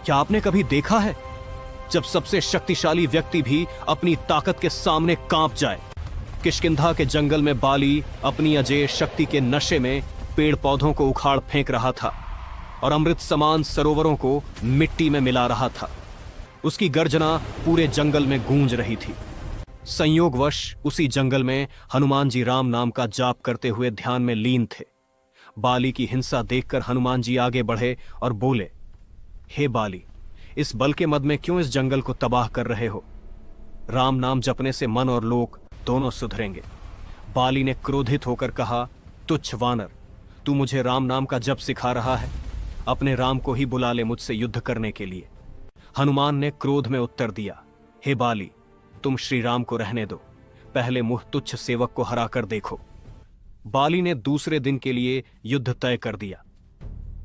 क्या आपने कभी देखा है जब सबसे शक्तिशाली व्यक्ति भी अपनी ताकत के सामने कांप जाए? किष्किंधा के जंगल में बाली अपनी अजेय शक्ति के नशे में पेड़ पौधों को उखाड़ फेंक रहा था और अमृत समान सरोवरों को मिट्टी में मिला रहा था। उसकी गर्जना पूरे जंगल में गूंज रही थी। संयोगवश उसी जंगल में हनुमान जी राम नाम का जाप करते हुए ध्यान में लीन थे। बाली की हिंसा देखकर हनुमान जी आगे बढ़े और बोले, हे बाली, इस बल के मद में क्यों इस जंगल को तबाह कर रहे हो? राम नाम जपने से मन और लोक दोनों सुधरेंगे। बाली ने क्रोधित होकर कहा, तुच्छ वानर, तू मुझे राम नाम का जप सिखा रहा है? अपने राम को ही बुला ले मुझसे युद्ध करने के लिए। हनुमान ने क्रोध में उत्तर दिया, हे बाली, तुम श्री राम को रहने दो, पहले मुह तुच्छ सेवक को हरा कर देखो। बाली ने दूसरे दिन के लिए युद्ध तय कर दिया।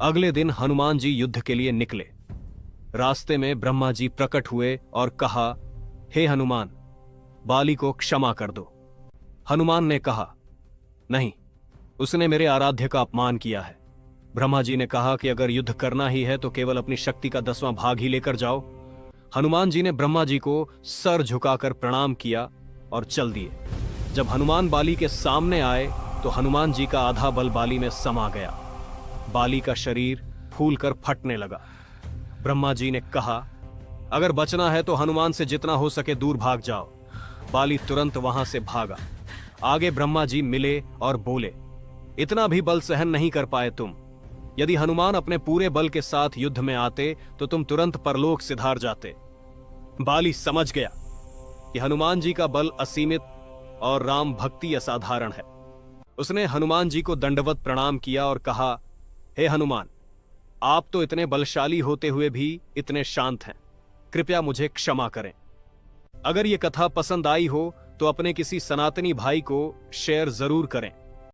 अगले दिन हनुमान जी युद्ध के लिए निकले। रास्ते में ब्रह्मा जी प्रकट हुए और कहा, हे हनुमान, बाली को क्षमा कर दो। हनुमान ने कहा, नहीं, उसने मेरे आराध्य का अपमान किया है। ब्रह्मा जी ने कहा कि अगर युद्ध करना ही है तो केवल अपनी शक्ति का 10वां भाग ही लेकर जाओ। हनुमान जी ने ब्रह्मा जी को सर झुकाकर प्रणाम किया और चल दिए। जब हनुमान बाली के सामने आए तो हनुमान जी का आधा बल बाली में समा गया। बाली का शरीर फूलकर फटने लगा। ब्रह्मा जी ने कहा, अगर बचना है तो हनुमान से जितना हो सके दूर भाग जाओ। बाली तुरंत वहां से भागा। आगे ब्रह्मा जी मिले और बोले, इतना भी बल सहन नहीं कर पाए तुम। यदि हनुमान अपने पूरे बल के साथ युद्ध में आते तो तुम तुरंत परलोक सिधार जाते। बाली समझ गया कि हनुमान जी का बल असीमित और राम भक्ति असाधारण है। उसने हनुमान जी को दंडवत प्रणाम किया और कहा, हे हनुमान, आप तो इतने बलशाली होते हुए भी इतने शांत हैं, कृपया मुझे क्षमा करें। अगर ये कथा पसंद आई हो तो अपने किसी सनातनी भाई को शेयर जरूर करें।